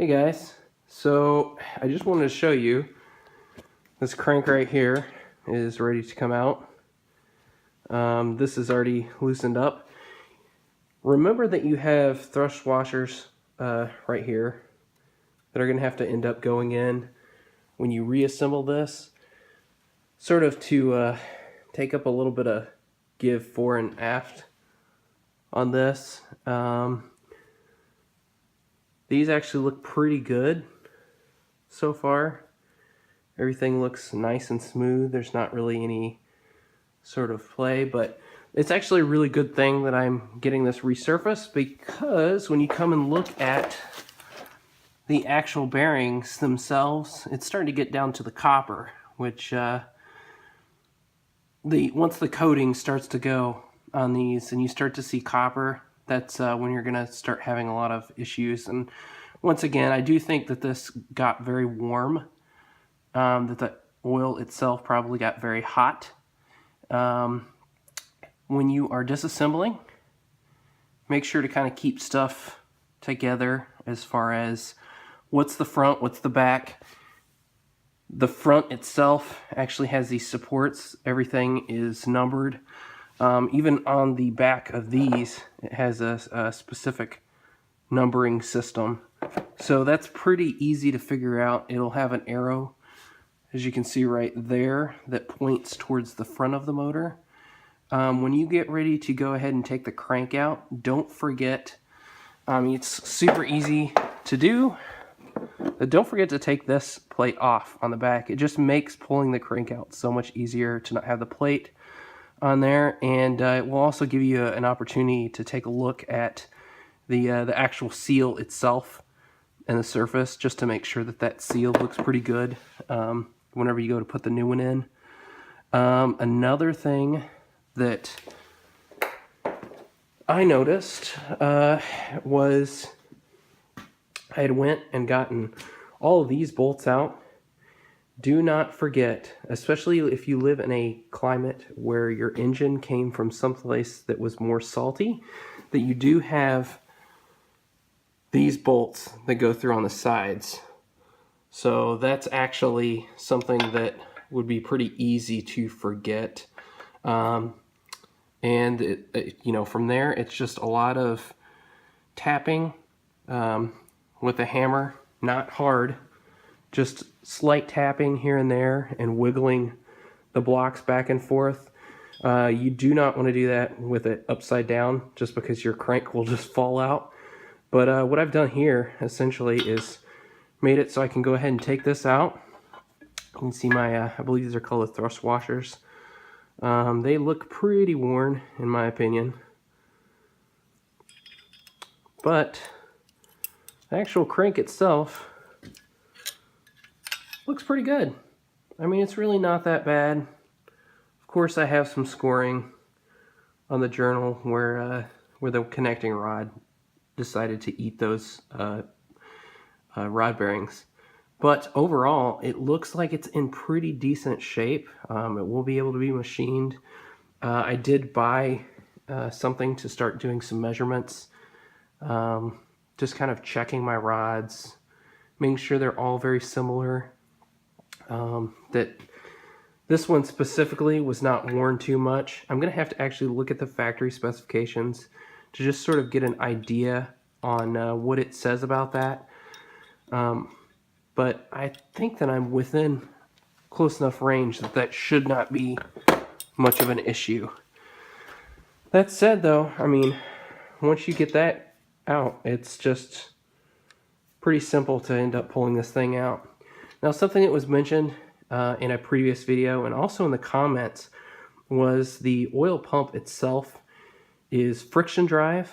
Hey guys, so I just wanted to show you this crank right here is ready to come out. This is already loosened up. Remember that you have thrust washers right here that are going to have to end up going in when you reassemble this, sort of to take up a little bit of give fore and aft on this. These actually look pretty good so far. Everything looks nice and smooth. There's not really any sort of play, but it's actually a really good thing that I'm getting this resurfaced, because when you come and look at the actual bearings themselves, it's starting to get down to the copper, which once the coating starts to go on these and you start to see copper, that's when you're gonna start having a lot of issues. And once again, I do think that this got very warm, that the oil itself probably got very hot. When you are disassembling, make sure to kind of keep stuff together as far as what's the front, what's the back. The front itself actually has these supports. Everything is numbered. Even on the back of these, it has a specific numbering system. So that's pretty easy to figure out. It'll have an arrow, as you can see right there, that points towards the front of the motor. When you get ready to go ahead and take the crank out, don't forget, it's super easy to do, but don't forget to take this plate off on the back. It just makes pulling the crank out so much easier to not have the plate on there, and it will also give you an opportunity to take a look at the actual seal itself and the surface, just to make sure that that seal looks pretty good whenever you go to put the new one in. Another thing that I noticed was I had went and gotten all of these bolts out. Do not forget, especially if you live in a climate where your engine came from someplace that was more salty, that you do have these bolts that go through on the sides. So that's actually something that would be pretty easy to forget. And from there, it's just a lot of tapping with a hammer, not hard, just slight tapping here and there and wiggling the blocks back and forth. You do not want to do that with it upside down, just because your crank will just fall out. But what I've done here essentially is made it so I can go ahead and take this out. You can see my, I believe these are called the thrust washers. They look pretty worn in my opinion, but the actual crank itself looks pretty good. I mean, it's really not that bad. Of course, I have some scoring on the journal where the connecting rod decided to eat those rod bearings. But overall, it looks like it's in pretty decent shape. It will be able to be machined. I did buy something to start doing some measurements, just kind of checking my rods, making sure they're all very similar. That this one specifically was not worn too much. I'm going to have to actually look at the factory specifications to just sort of get an idea on what it says about that. But I think that I'm within close enough range that that should not be much of an issue. That said though, I mean, once you get that out, it's just pretty simple to end up pulling this thing out. Now, something that was mentioned in a previous video and also in the comments was the oil pump itself is friction drive.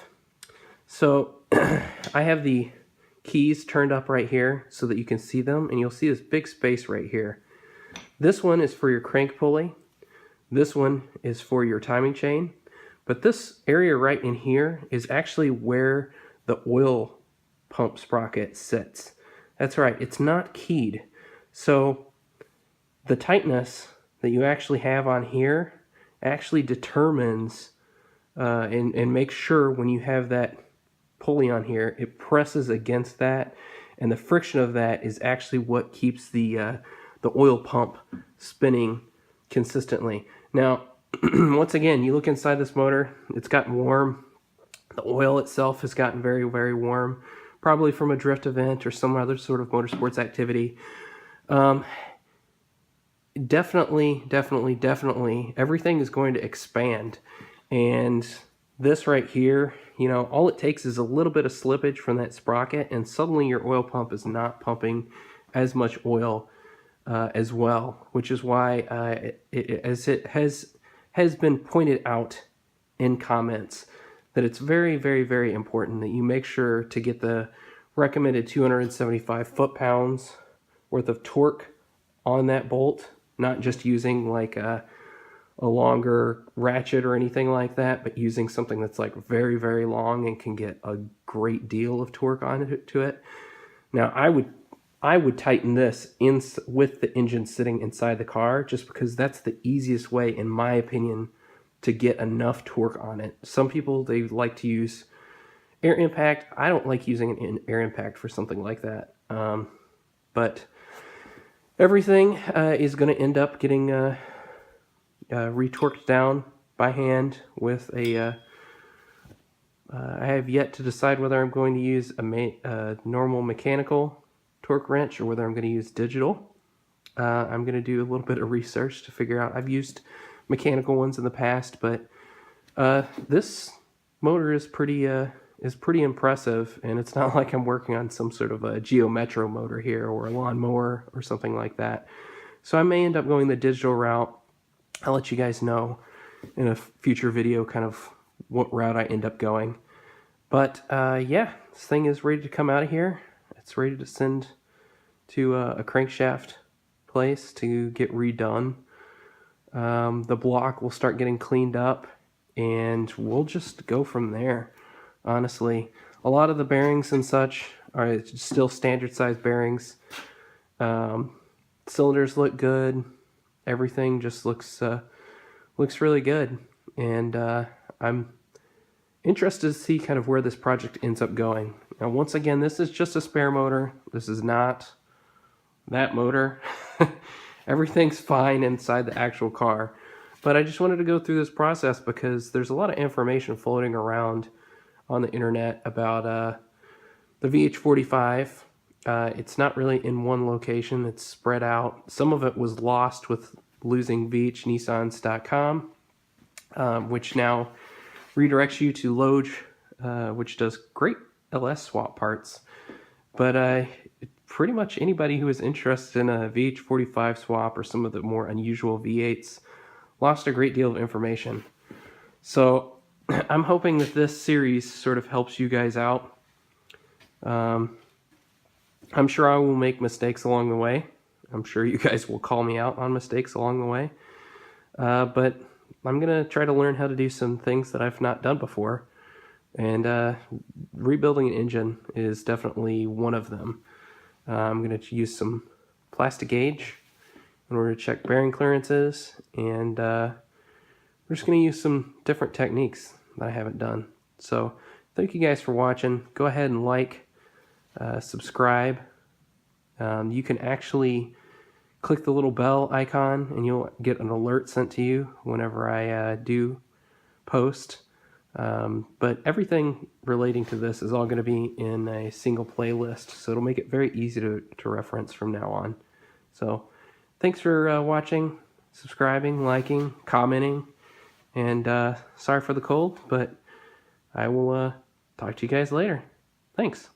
So I have the keys turned up right here so that you can see them, and you'll see this big space right here. This one is for your crank pulley. This one is for your timing chain. But this area right in here is actually where the oil pump sprocket sits. That's right, it's not keyed. So the tightness that you actually have on here actually determines and makes sure when you have that pulley on here, it presses against that and the friction of that is actually what keeps the oil pump spinning consistently. Now, once again, you look inside this motor, it's gotten warm. The oil itself has gotten very, very warm, probably from a drift event or some other sort of motorsports activity. Definitely, everything is going to expand. And this right here, you know, all it takes is a little bit of slippage from that sprocket, and suddenly your oil pump is not pumping as much oil as well, which is why, as it has been pointed out in comments, that it's very, very important that you make sure to get the recommended 275 foot-pounds worth of torque on that bolt, not just using like a longer ratchet or anything like that, but using something that's like very, very long and can get a great deal of torque onto it. Now, I would tighten this in with the engine sitting inside the car, just because that's the easiest way, in my opinion, to get enough torque on it. Some people, they like to use air impact. I don't like using an air impact for something like that. But everything is going to end up getting retorqued down by hand with a I have yet to decide whether I'm going to use a normal mechanical torque wrench or whether I'm going to use digital. I'm going to do a little bit of research to figure out. I've used mechanical ones in the past, but this motor is pretty impressive, and it's not like I'm working on some sort of a Geo Metro motor here or a lawnmower or something like that. So I may end up going the digital route. I'll let you guys know in a future video kind of what route I end up going. But yeah, this thing is ready to come out of here. It's ready to send to a crankshaft place to get redone. The block will start getting cleaned up, and we'll just go from there. Honestly, a lot of the bearings and such are still standard size bearings. Cylinders look good. Everything just looks really good, and I'm interested to see kind of where this project ends up going. Now, once again, this is just a spare motor. This is not that motor. Everything's fine inside the actual car, but I just wanted to go through this process because there's a lot of information floating around on the internet about the VH45. It's not really in one location. It's spread out. Some of it was lost with losing VHNissans.com, which now redirects you to Loge, which does great LS swap parts. But pretty much anybody who is interested in a VH45 swap or some of the more unusual V8s lost a great deal of information. So I'm hoping that this series sort of helps you guys out. I'm sure I will make mistakes along the way. I'm sure you guys will call me out on mistakes along the way. But I'm going to try to learn how to do some things that I've not done before. And rebuilding an engine is definitely one of them. I'm going to use some plastic gauge in order to check bearing clearances. And we're just going to use some different techniques that I haven't done. So thank you guys for watching. Go ahead and like, subscribe. You can actually click the little bell icon and you'll get an alert sent to you whenever I do post. But everything relating to this is all going to be in a single playlist, so it'll make it very easy to reference from now on. So thanks for watching, subscribing, liking, commenting, and sorry for the cold, but I will talk to you guys later. Thanks.